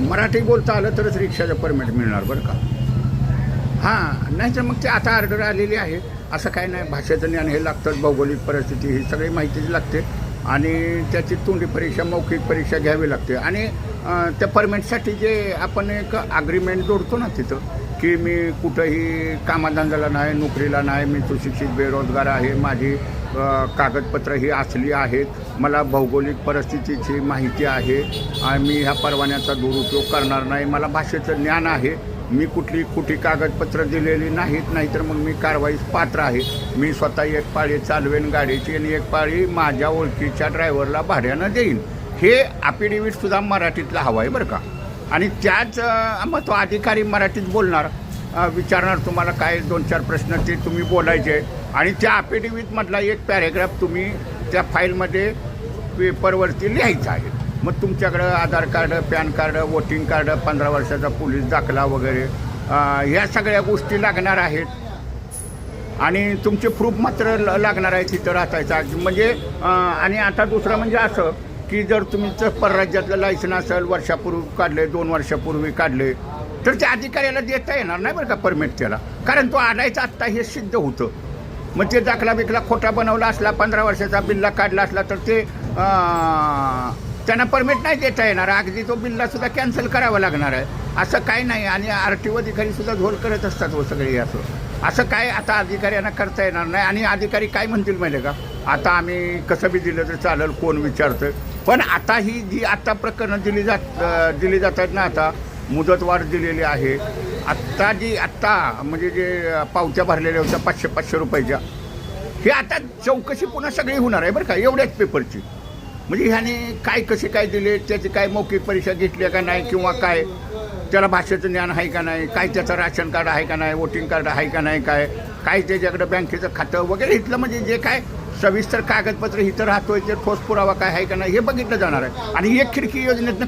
मराठी बोलता आलं तरच रिक्षाचं परमिट मिळणार बरं का. हां, नाही तर मग ते आता ऑर्डर आलेली आहे. असं काय नाही, भाषेचं ज्ञान हे लागतं, भौगोलिक परिस्थिती ही सगळी माहितीच लागते आणि त्याची तोंडी परीक्षा, मौखिक परीक्षा घ्यावी लागते. आणि त्या परमिटसाठी जे आपण एक ॲग्रीमेंट जोडतो ना तिथं, की मी कुठंही कामाधंद्याला नाही, नोकरीला नाही, मी सुशिक्षित बेरोजगार आहे, माझी कागदपत्र ही असली आहेत, मला भौगोलिक परिस्थितीची माहिती आहे आणि मी ह्या परवान्याचा दुरुपयोग करणार नाही, मला भाषेचं ज्ञान आहे, मी कुठली खोटी कागदपत्र दिलेली नाहीत, नाहीतर मग मी कारवाईस पात्र आहे, मी स्वतः एक पाळी चालवेन गाडीची आणि एक पाळी माझ्या ओळखीच्या ड्रायव्हरला भाड्यानं देईन. हे ॲफिडेव्हिटसुद्धा मराठीतला हवं आहे बरं का. आणि त्याच मग तो अधिकारी मराठीत बोलणार, विचारणार तुम्हाला काय 2-4 प्रश्न ते तुम्ही बोलायचे आणि त्या ॲफिडेव्हिटमधला एक पॅरेग्राफ तुम्ही त्या फाईलमध्ये पेपरवरती लिहायचा आहे. मग तुमच्याकडं Aadhaar card, PAN card, voting card, 15 वर्षाचा पोलीस दाखला वगैरे ह्या सगळ्या गोष्टी लागणार आहेत आणि तुमचे प्रूफ मात्र लागणार आहेत तिथं राहतायचा. म्हणजे आणि आता दुसरं म्हणजे असं की जर तुमचं परराज्यातलं लायसन असेल, वर्षापूर्वी काढले, 2 वर्षापूर्वी काढले, तर त्या अधिकाऱ्याला देता येणार नाही बरं का परमिट त्याला, कारण तो आणायचा आत्ता हे सिद्ध होतं. मग ते दाखला बिकला खोटा बनवला असला, 15 वर्षाचा बिल्ला काढला असला तर ते त्यांना परमिट नाही देता येणार, अगदी तो बिल्लासुद्धा कॅन्सल करावा लागणार आहे. असं काय नाही. आणि RTO अधिकारीसुद्धा झोल करत असतात व सगळे. असं काय आता अधिकाऱ्यांना करता येणार नाही. आणि अधिकारी काय म्हणतील माहिती आहे का, आता आम्ही कसं बी दिलं तर चालेल, कोण विचारतं. पण आता ही जी आता प्रकरणं दिली जात आहेत ना, आता मुदतवाढ दिलेली आहे, आत्ता म्हणजे जे पावत्या भरलेल्या होत्या 500-500 रुपयाच्या, हे आता चौकशी पुन्हा सगळी होणार आहे बरं का, एवढ्याच पेपरची. म्हणजे ह्याने काय काय दिले, त्याची काय मौखिक परीक्षा घेतली का नाही, किंवा काय त्याला भाषेचं ज्ञान आहे का नाही, काय त्याचं राशन कार्ड आहे का नाही, वोटिंग कार्ड आहे का नाही, काय त्याच्याकडं बँकेचं खातं वगैरे, इथलं म्हणजे जे काय सविस्तर कागदपत्र इथं राहतोय ते ठोस पुरावा काय आहे का नाही हे बघितलं जाणार आहे. आणि एक खिडकी योजनेतनं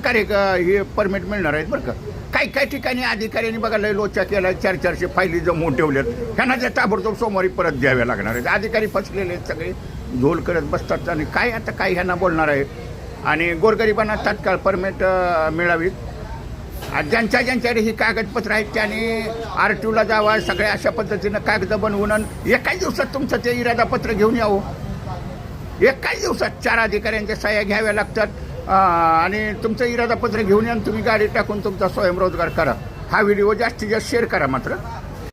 हे परमिट मिळणार आहेत बरं का. काही ठिकाणी अधिकाऱ्यांनी बघायला लोचा केला, 400-400 फायली जमवून ठेवल्यात, ह्यांना त्या ताबडतोब सोमवारी परत द्याव्या लागणार आहेत. अधिकारी फसलेले आहेत सगळे, झोल करत बसतात. आणि काय आता काय ह्यांना बोलणार आहे. आणि गोरगरिबांना तात्काळ परमिट मिळावीत. ज्यांच्याकडे ही कागदपत्र आहेत त्याने RTOला जावा, सगळ्या अशा पद्धतीनं कागद बनवून एकाच दिवसात तुमचं ते इरादापत्र घेऊन यावं. एकाच दिवसात 4 अधिकाऱ्यांच्या सह्या घ्याव्या लागतात आणि तुमचं इरादापत्र घेऊन या, तुम्ही गाडी टाकून तुमचा स्वयंरोजगार करा. हा व्हिडिओ जास्तीत जास्त शेअर करा मात्र.